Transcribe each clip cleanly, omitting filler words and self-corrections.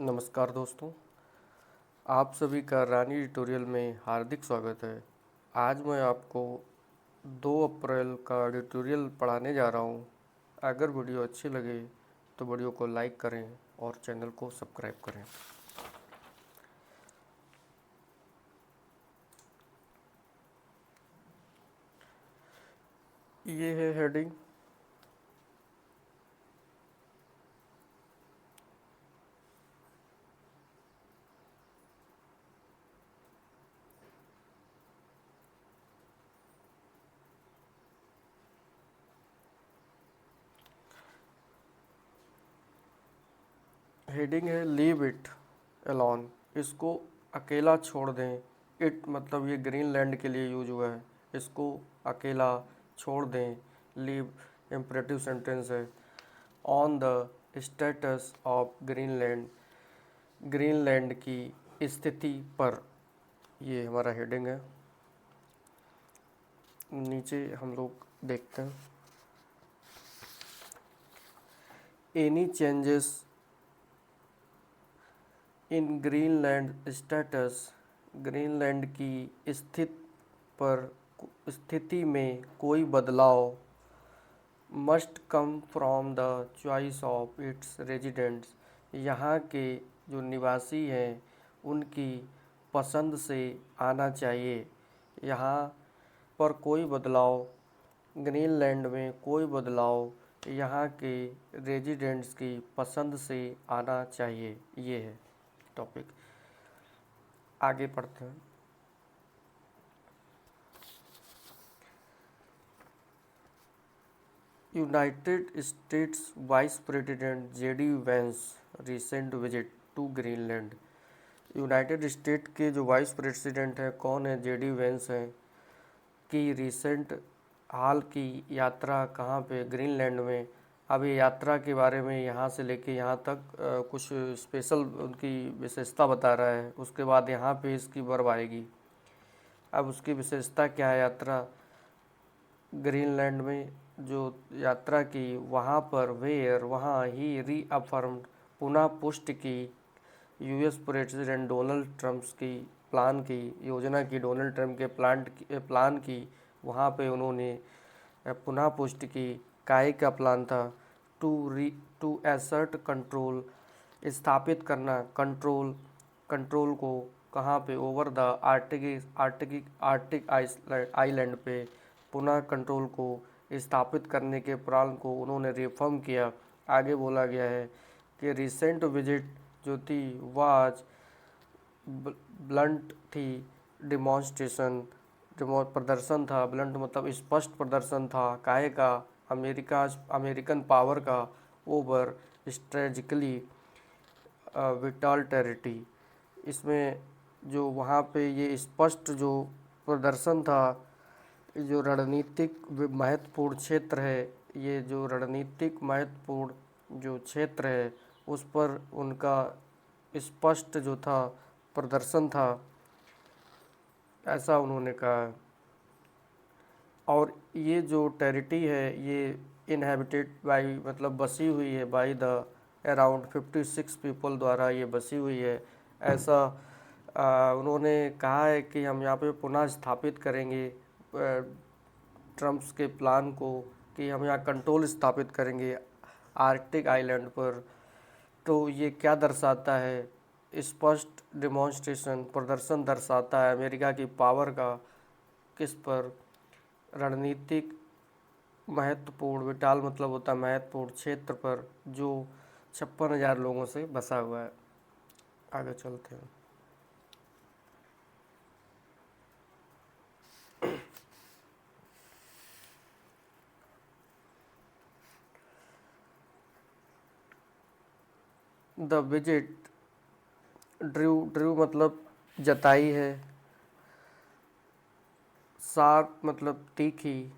नमस्कार दोस्तों, आप सभी का रानी ट्यूटोरियल में हार्दिक स्वागत है। आज मैं आपको 2 अप्रैल का ट्यूटोरियल पढ़ाने जा रहा हूँ। अगर वीडियो अच्छी लगे तो वीडियो को लाइक करें और चैनल को सब्सक्राइब करें। ये है हेडिंग। हेडिंग है लीव इट अलोन। इसको अकेला छोड़ दें। इट मतलब ये ग्रीनलैंड के लिए यूज हुआ है। इसको अकेला छोड़ दें। लीव इम्परेटिव सेंटेंस है। On the status of Greenland, Greenland की स्थिति पर, ये हमारा हेडिंग है। नीचे हम लोग देखते हैं any changes in Greenland status, Greenland की स्थिति में कोई बदलाव must come from the choice of its residents, यहाँ के जो निवासी हैं उनकी पसंद से आना चाहिए। यहाँ पर कोई बदलाव, ग्रीनलैंड में कोई बदलाव यहाँ के रेजिडेंट्स की पसंद से आना चाहिए। ये है टॉपिक। आगे पढ़ते हैं। United States vice president JD Vance recent visit to Greenland. United State के जो वाइस प्रेसिडेंट हैं कौन है? जेडी वेंस हैं। की रिसेंट हाल की यात्रा कहाँ पे? ग्रीनलैंड में। अब ये यात्रा के बारे में यहाँ से लेके यहाँ तक कुछ स्पेशल उनकी विशेषता बता रहा है। उसके बाद यहाँ पे इसकी वर्ब आएगी। अब उसकी विशेषता क्या है? यात्रा ग्रीनलैंड में जो यात्रा की, वहाँ पर वेयर, वहाँ ही रीअफर्म्ड पुनः पुष्टि की यूएस प्रेसिडेंट डोनाल्ड ट्रंप की प्लान की योजना की, डोनाल्ड ट्रंप के प्लान की वहाँ पे उन्होंने पुनः पुष्टि की। काहे का प्लान था? टू एसर्ट कंट्रोल, स्थापित करना कंट्रोल को कहाँ पे? ओवर द आर्टिक आइलैंड पे पुनः कंट्रोल को स्थापित करने के प्लान को उन्होंने रिफॉर्म किया। आगे बोला गया है कि रिसेंट विजिट जो थी वाज ब्लंट थी, डिमॉन्स्ट्रेशन प्रदर्शन था। ब्लंट मतलब स्पष्ट प्रदर्शन था। काहे का? अमेरिकन पावर का ओवर स्ट्रेटजिकली विटाल टेरिटरी। इसमें जो वहाँ पे ये स्पष्ट जो प्रदर्शन था, जो रणनीतिक महत्वपूर्ण क्षेत्र है, ये जो रणनीतिक महत्वपूर्ण जो क्षेत्र है उस पर उनका स्पष्ट जो था प्रदर्शन था, ऐसा उन्होंने कहा। और ये जो टेरिटरी है ये इनहेबिटेड बाई मतलब बसी हुई है, बाई द अराउंड 56 पीपल द्वारा ये बसी हुई है, ऐसा उन्होंने कहा है कि हम यहाँ पे पुनः स्थापित करेंगे ट्रम्प्स के प्लान को, कि हम यहाँ कंट्रोल स्थापित करेंगे आर्कटिक आइलैंड पर। तो ये क्या दर्शाता है? स्पष्ट डिमॉन्स्ट्रेशन प्रदर्शन दर्शाता है अमेरिका की पावर का। किस पर? रणनीतिक महत्वपूर्ण, विटाल मतलब होता है महत्वपूर्ण क्षेत्र पर, जो 56,000 लोगों से बसा हुआ है। आगे चलते हैं। द विजिट ड्रू मतलब जताई है। शार्प मतलब तीखी।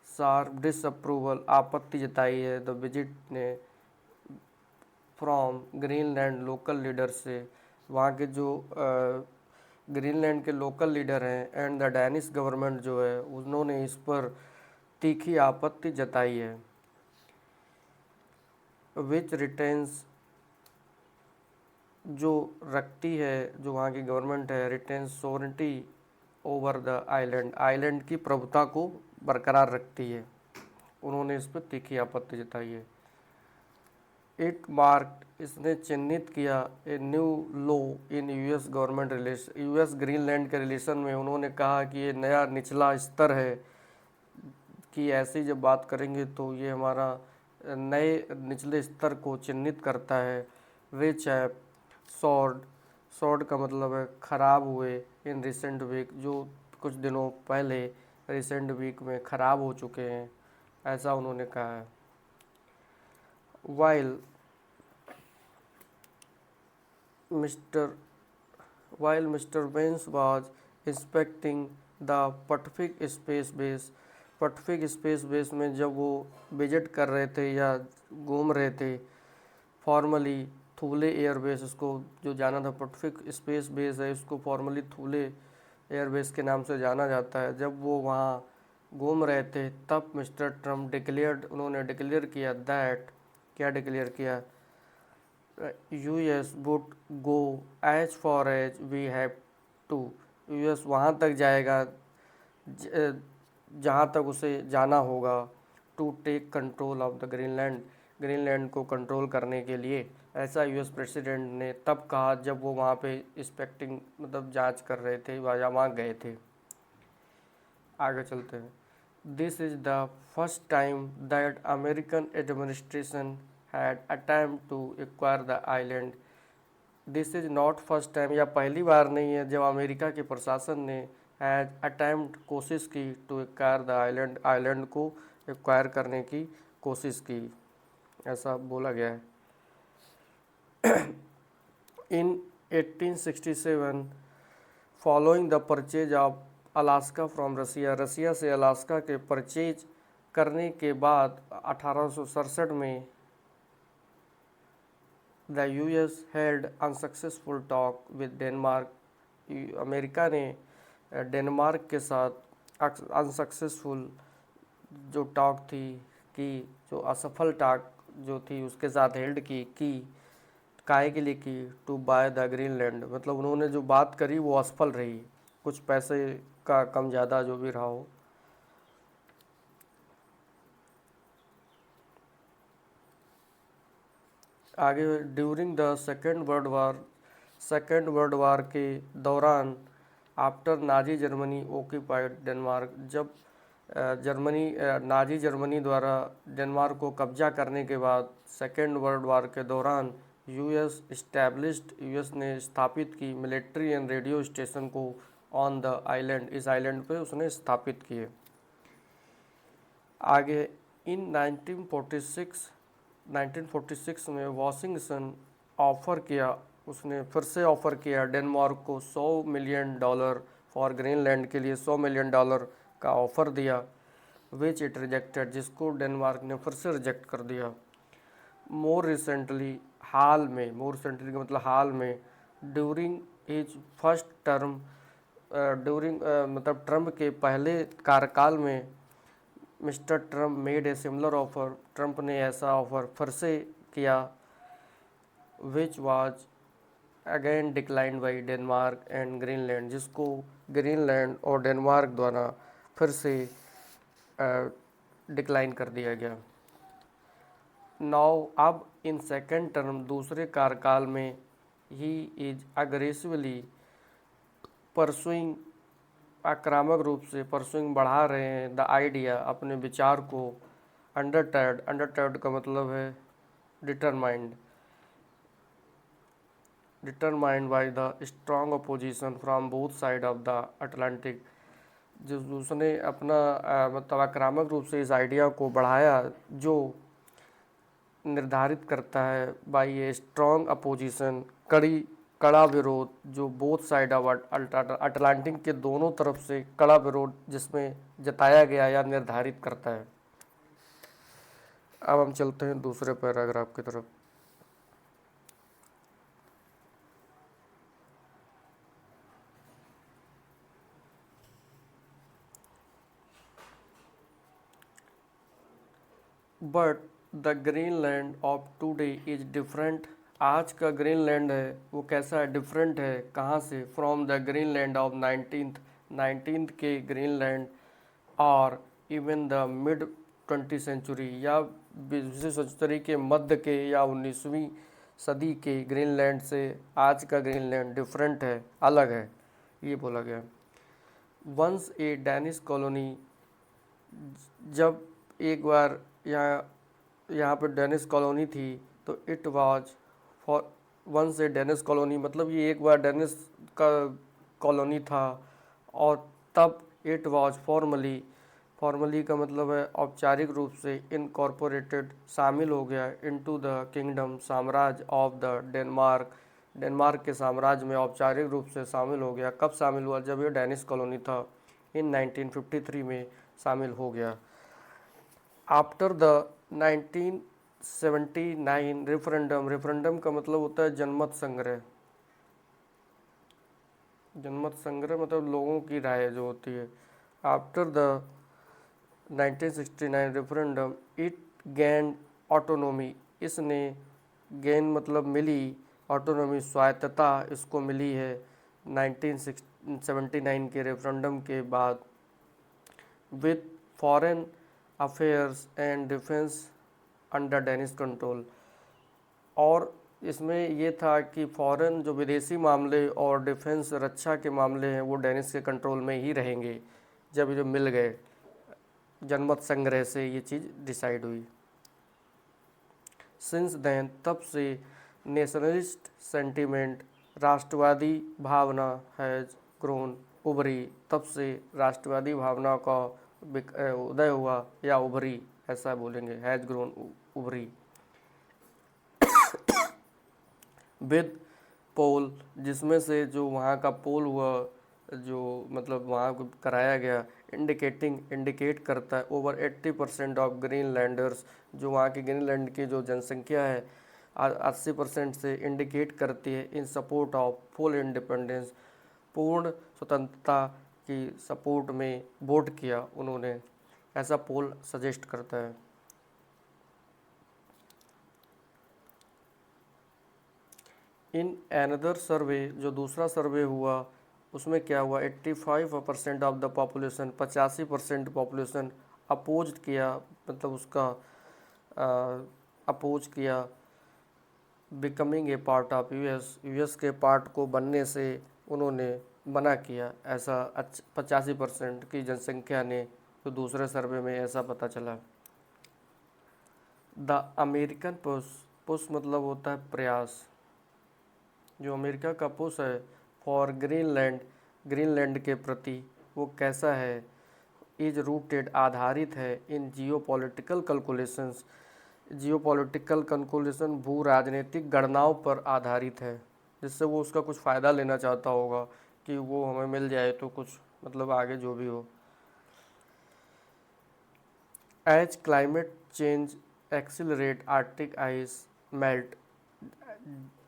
शार्प डिसअप्रूवल आपत्ति जताई है द विजिट ने फ्रॉम ग्रीनलैंड लोकल लीडर से, वहाँ के जो ग्रीनलैंड के लोकल लीडर हैं, एंड द डैनिश गवर्नमेंट जो है उन्होंने इस पर तीखी आपत्ति जताई है। विच रिटेन्स जो रखती है, जो वहाँ की गवर्नमेंट है, retain sovereignty over the island, island की प्रभुता को बरकरार रखती है। उन्होंने इस पर तीखी आपत्ति जताई है। इट मार्क, इसने चिन्हित किया a new low in US government relation, US Greenland के रिलेशन में। उन्होंने कहा कि ये नया निचला स्तर है कि ऐसी जब बात करेंगे तो ये हमारा नए निचले स्तर को चिन्हित करता है। विच है सॉर्ड, सॉर्ड का मतलब है खराब हुए, इन रिसेंट वीक, जो कुछ दिनों पहले रिसेंट वीक में ख़राब हो चुके हैं, ऐसा उन्होंने कहा है। While mister while Mr. Vance was inspecting the Pacific Space Base, Pacific space base में जब वो विजिट कर रहे थे या घूम रहे थे, फॉर्मली थूले एयरबेस, उसको जो जाना था पैसिफिक स्पेस बेस है, इसको फॉर्मली थूले एयरबेस के नाम से जाना जाता है। जब वो वहाँ घूम रहे थे तब मिस्टर ट्रम्प डिक्लेयर्ड, उन्होंने डिक्लेयर किया दैट, क्या डिक्लेयर किया, US would go as far as we have to, US वहाँ तक जाएगा जहाँ तक उसे जाना होगा, to take control of the Greenland, Greenland को कंट्रोल करने के लिए। ऐसा यूएस प्रेसिडेंट ने तब कहा जब वो वहाँ पे इंस्पेक्टिंग मतलब जांच कर रहे थे या वहाँ गए थे। आगे चलते हैं। This is the first time that American administration had attempt to acquire the island, this is not first time, या पहली बार नहीं है जब अमेरिका के प्रशासन ने हैज अटेम्प्ट, कोशिश की, to acquire the island, island को एक्वायर करने की कोशिश की, ऐसा बोला गया है। In 1867, following the purchase of Alaska from Russia, Russia से अलास्का के परचेज करने के बाद 1867 में the US held unsuccessful talk with Denmark, America ने डेनमार्क के साथ अनसक्सेसफुल जो टॉक थी कि, जो असफल टॉक जो थी उसके साथ हेल्ड की काहे के लिए की, टू बाय द ग्रीनलैंड, मतलब उन्होंने जो बात करी वो असफल रही, कुछ पैसे का कम ज़्यादा जो भी रहा हो। आगे, during the second world war के दौरान, after Nazi Germany occupied Denmark, जब नाजी जर्मनी द्वारा डेनमार्क को कब्जा करने के बाद सेकेंड वर्ल्ड वार के दौरान, यूएस इस्टेब्लिश्ड, यूएस ने स्थापित की मिलिट्री एंड रेडियो स्टेशन को ऑन द आइलैंड, इस आइलैंड पे उसने स्थापित किए। आगे, इन 1946 में वाशिंगटन ऑफ़र किया, उसने फिर से ऑफ़र किया डेनमार्क को $100 मिलियन फॉर ग्रीनलैंड के लिए $100 मिलियन का ऑफ़र दिया, विच इट रिजेक्टेड, जिसको डेनमार्क ने फिर से रिजेक्ट कर दिया। मोर रिसेंटली, हाल में, मोर रिसेंटली का मतलब हाल में, during his first term, during मतलब ट्रम्प के पहले कार्यकाल में, mister Trump made a similar offer, Trump ने ऐसा ऑफ़र फिर से किया, which was again declined by Denmark and Greenland, जिसको ग्रीनलैंड और डेनमार्क द्वारा फिर से डिक्लाइन कर दिया गया। नाउ, अब इन सेकेंड टर्म, दूसरे कार्यकाल में, ही इज अग्रेसिवली परसुइंग, आक्रामक रूप से परसुइंग बढ़ा रहे हैं, द आइडिया, अपने विचार को, अंडरटेड का मतलब है determined, determined by the strong opposition from both side of the Atlantic, जो उसने अपना मतलब आक्रामक रूप से इस आइडिया को बढ़ाया, जो निर्धारित करता है बाई ए स्ट्रॉन्ग अपोजिशन, कड़ा विरोध, जो बोथ साइड ऑफ अटलांटिक के दोनों तरफ से कड़ा विरोध जिसमें जताया गया या निर्धारित करता है। अब हम चलते हैं दूसरे पैराग्राफ की तरफ। But the Greenland of today is different आज का ग्रीनलैंड है वो कैसा है, डिफरेंट है कहाँ से, from the Greenland of nineteenth के ग्रीनलैंड और even the mid 20th century या 20वीं सदी के मध्य के या 19वीं सदी के ग्रीनलैंड से आज का ग्रीनलैंड डिफरेंट है, अलग है, ये बोला गया। वंस ए डैनिश कॉलोनी, जब एक बार यहाँ पे डेनिस कॉलोनी थी, तो it was for once a Danish colony मतलब ये एक बार डेनिस का कॉलोनी था, और तब इट वाज फॉर्मली का मतलब है औपचारिक रूप से, इनकॉर्पोरेटेड शामिल हो गया, इनटू द किंगडम साम्राज्य ऑफ द डेनमार्क, डेनमार्क के साम्राज्य में औपचारिक रूप से शामिल हो गया। कब शामिल हुआ, जब ये डेनिस कॉलोनी था, इन 1953 में शामिल हो गया। आफ्टर द 1979 रेफरेंडम का मतलब होता है जनमत संग्रह मतलब लोगों की राय जो होती है। After the 1969 referendum it gain autonomy, इसने गेन मतलब मिली, ऑटोनोमी स्वायत्तता इसको मिली है 1979 के रेफरेंडम के बाद, with foreign affairs and defence under Danish control. और इसमें ये था कि फॉरेन जो विदेशी मामले और डिफेंस रक्षा के मामले हैं वो डेनिश के कंट्रोल में ही रहेंगे। जब जो मिल गए जनमत संग्रह से ये चीज़ डिसाइड हुई। सिंस देन, तब से नेशनलिस्ट सेंटिमेंट, राष्ट्रवादी भावना हैज़ ग्रोन, उभरी, तब से राष्ट्रवादी भावना का उदय हुआ या उभरी, ऐसा बोलेंगे, हैज़ ग्रोन उभरी। विद पोल, जिसमें से जो वहाँ का पोल हुआ, जो मतलब वहाँ को कराया गया, इंडिकेट करता है ओवर 80% ऑफ ग्रीनलैंडर्स, जो वहाँ की ग्रीनलैंड की जो जनसंख्या है 80% से इंडिकेट करती है इन सपोर्ट ऑफ फुल इंडिपेंडेंस, पूर्ण स्वतंत्रता की सपोर्ट में वोट किया उन्होंने, ऐसा पोल सजेस्ट करता है। इन एनदर सर्वे, जो दूसरा सर्वे हुआ उसमें क्या हुआ, 85% of the population, 85% population oppose किया, मतलब उसका अपोज किया becoming a part of US के पार्ट को बनने से उन्होंने मना किया, ऐसा 85% की जनसंख्या ने, तो दूसरे सर्वे में ऐसा पता चला। द अमेरिकन पुश मतलब होता है प्रयास, जो अमेरिका का पुश है फॉर ग्रीनलैंड के प्रति, वो कैसा है, इज रूटेड आधारित है इन जियोपॉलिटिकल कैलकुलेशन भू राजनीतिक गणनाओं पर आधारित है, जिससे वो उसका कुछ फ़ायदा लेना चाहता होगा कि वो हमें मिल जाए तो कुछ मतलब आगे जो भी हो। As climate change accelerate Arctic ice melt,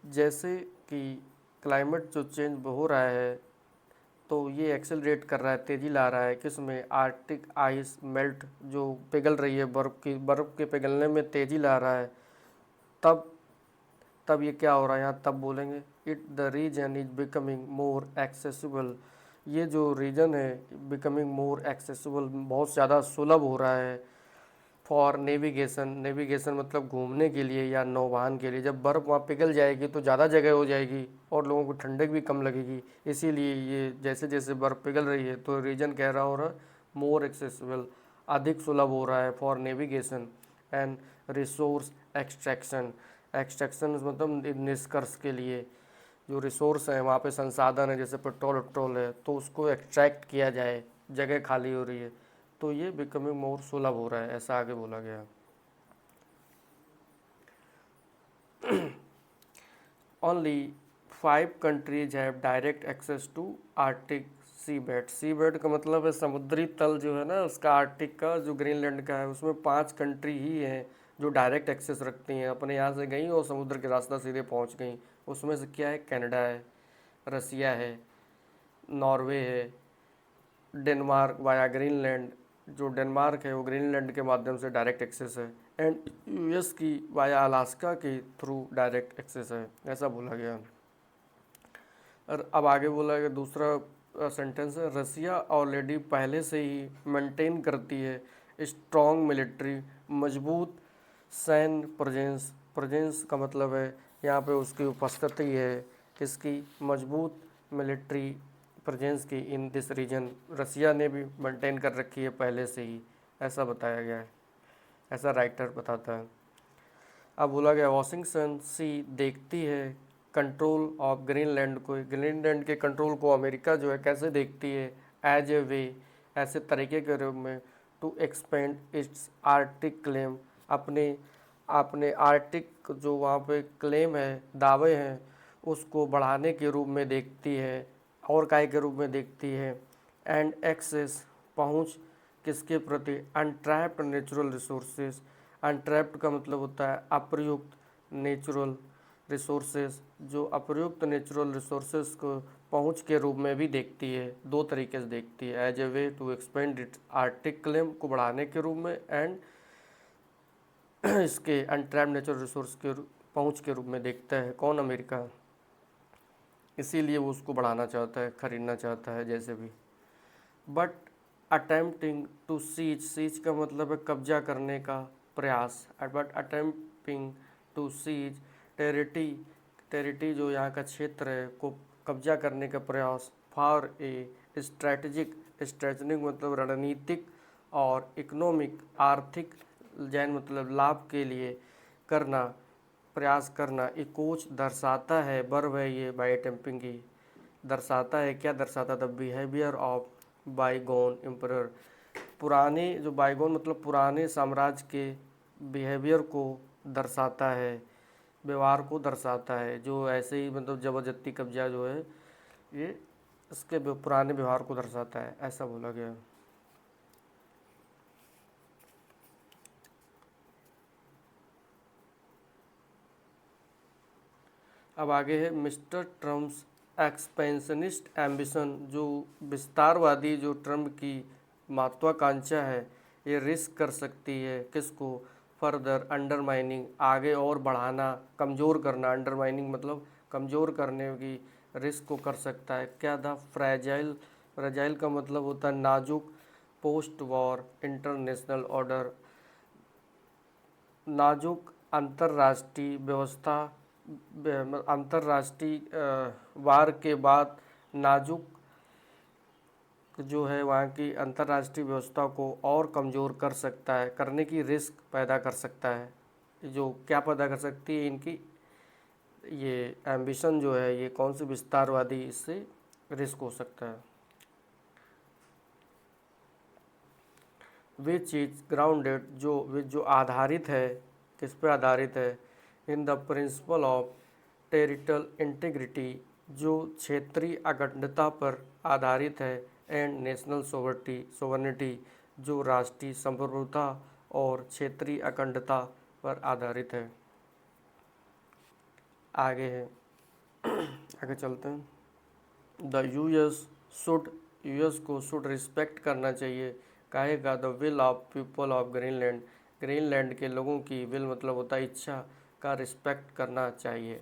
जैसे कि क्लाइमेट जो चेंज हो रहा है तो ये एक्सेलरेट कर रहा है, तेज़ी ला रहा है, किसमें, आर्कटिक आइस मेल्ट, जो पिघल रही है, बर्फ़ के पिघलने में तेज़ी ला रहा है। तब ये क्या हो रहा है, यहाँ तब बोलेंगे, it the region is becoming more accessible, ये जो रीजन है बिकमिंग मोर एक्सेसिबल, बहुत ज़्यादा सुलभ हो रहा है, फॉर नेविगेशन मतलब घूमने के लिए या नौवहन के लिए। जब बर्फ़ वहाँ पिघल जाएगी तो ज़्यादा जगह हो जाएगी और लोगों को ठंडक भी कम लगेगी, इसीलिए ये जैसे जैसे बर्फ़ पिघल रही है तो रीजन कह रहा हो रहा मोर एक्सेसिबल, अधिक सुलभ हो रहा है, for navigation and resource extraction मतलब निष्कर्ष के लिए, जो रिसोर्स है वहाँ पे संसाधन है जैसे पेट्रोल है तो उसको एक्सट्रैक्ट किया जाए, जगह खाली हो रही है, तो ये बिकमिंग मोर सुलभ हो रहा है, ऐसा आगे बोला गया। Only 5 countries have direct access to Arctic sea bed का मतलब है समुद्री तल जो है ना उसका, आर्टिक का जो ग्रीनलैंड का है उसमें 5 कंट्री ही हैं जो डायरेक्ट एक्सेस रखती हैं, अपने यहाँ से गई और समुद्र के रास्ता सीधे पहुँच गई। उसमें से क्या है, कनाडा है, रसिया है, नॉर्वे है, डेनमार्क वाया ग्रीनलैंड, जो डेनमार्क है वो ग्रीनलैंड के माध्यम से डायरेक्ट एक्सेस है, एंड यूएस की वाया अलास्का के थ्रू डायरेक्ट एक्सेस है, ऐसा बोला गया। और अब आगे बोला गया दूसरा सेंटेंस है, रसिया ऑलरेडी पहले से ही मेंटेन करती है स्ट्रॉन्ग मिलिट्री, मजबूत सैन्य प्रेजेंस। प्रेजेंस का मतलब है यहाँ पे उसकी उपस्थिति है, किसकी, मजबूत मिलिट्री प्रेजेंस की इन दिस रीजन। रसिया ने भी मेंटेन कर रखी है पहले से ही, ऐसा बताया गया है, ऐसा राइटर बताता है। अब बोला गया वाशिंगटन सी देखती है कंट्रोल ऑफ ग्रीनलैंड को, ग्रीनलैंड के कंट्रोल को अमेरिका जो है कैसे देखती है, एज ए वे, ऐसे तरीके के रूप में, to expand its Arctic claim, अपने अपने आर्टिक जो वहाँ पे क्लेम है, दावे हैं, उसको बढ़ाने के रूप में देखती है, और काय के रूप में देखती है। एंड एक्सेस, पहुँच किसके प्रति, अनट्रैप्ड नेचुरल रिसोर्सेज। अनट्रैप्ड का मतलब होता है अप्रयुक्त नेचुरल रिसोर्सेज, जो अप्रयुक्त नेचुरल रिसोर्सेज को पहुंच के रूप में भी देखती है, दो तरीके से देखती है, as a way to expand its Arctic claim को बढ़ाने के रूप में, एंड इसके अनट्रैप्ड नेचुरल रिसोर्स के पहुंच के रूप में देखता है कौन, अमेरिका। इसीलिए वो उसको बढ़ाना चाहता है, खरीदना चाहता है जैसे भी। But attempting to seize, seize का मतलब है कब्जा करने का प्रयास, but attempting to seize territory जो यहाँ का क्षेत्र है को कब्जा करने का प्रयास, फॉर ए स्ट्रेटजिक मतलब रणनीतिक, और इकोनॉमिक आर्थिक, जैन मतलब लाभ के लिए करना, प्रयास करना। इकोच दर्शाता है, वर्ब है ये बाई अटेम्प्टिंग की, दर्शाता है, क्या दर्शाता, द बिहेवियर ऑफ बाईगोन एम्परर, पुराने जो बाईगोन मतलब पुराने साम्राज्य के बिहेवियर को दर्शाता है, व्यवहार को दर्शाता है, जो ऐसे ही मतलब ज़बरदस्ती कब्जा जो है ये इसके पुराने व्यवहार को दर्शाता है, ऐसा बोला गया। अब आगे है मिस्टर ट्रम्प्स एक्सपेंशनिस्ट एम्बिशन, जो विस्तारवादी जो ट्रम्प की महत्वाकांक्षा है, ये रिस्क कर सकती है किसको, फर्दर अंडरमाइनिंग, आगे और बढ़ाना, कमज़ोर करना, अंडरमाइनिंग मतलब कमज़ोर करने की रिस्क को कर सकता है। क्या था, फ्रैजाइल, फ्रैजाइल का मतलब होता है नाजुक, पोस्ट वॉर इंटरनेशनल ऑर्डर, नाजुक अंतर्राष्ट्रीय व्यवस्था, अंतर्राष्ट्रीय वार के बाद नाजुक जो है वहाँ की अंतर्राष्ट्रीय व्यवस्था को और कमज़ोर कर सकता है, करने की रिस्क पैदा कर सकता है। जो क्या पैदा कर सकती है इनकी ये एम्बिशन जो है, ये कौन सी विस्तारवादी, इससे रिस्क हो सकता है। वे चीज़ ग्राउंडेड जो आधारित है, किस पे आधारित है, in the principle of territorial integrity, जो क्षेत्रीय अखंडता पर आधारित है, एंड नेशनल सोवर्निटी, जो राष्ट्रीय संप्रभुता और क्षेत्रीय अखंडता पर आधारित है। आगे है आगे चलते हैं। द यूएस को शुड रिस्पेक्ट करना चाहिए, कहेगा the will of people of Greenland, Greenland के लोगों की विल मतलब होता है इच्छा का रिस्पेक्ट करना चाहिए।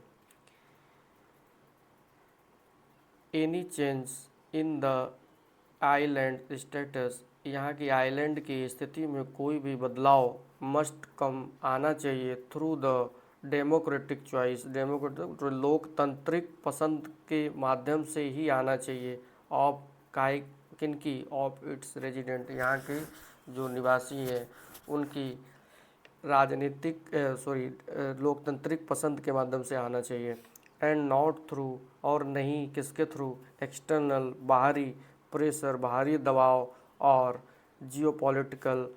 Any change in the island status, यहाँ की आइलैंड की स्थिति में कोई भी बदलाव मस्ट कम आना चाहिए, through the democratic choice, democratic लोकतांत्रिक पसंद के माध्यम से ही आना चाहिए, ऑफ काय किनकी, ऑफ इट्स रेजिडेंट, यहाँ के जो निवासी हैं उनकी राजनीतिक लोकतांत्रिक पसंद के माध्यम से आना चाहिए। एंड नॉट थ्रू, और नहीं किसके थ्रू, एक्सटर्नल बाहरी प्रेशर, बाहरी दबाव, और जियोपॉलिटिकल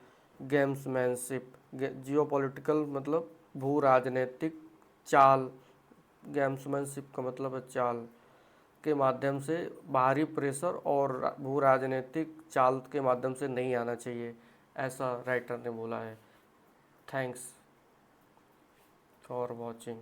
गेम्समैनशिप, जियोपॉलिटिकल मतलब भू राजनीतिक चाल, गेम्समैनशिप का मतलब है चाल, के माध्यम से, बाहरी प्रेशर और भू राजनीतिक चाल के माध्यम से नहीं आना चाहिए, ऐसा राइटर ने बोला है। Thanks for watching.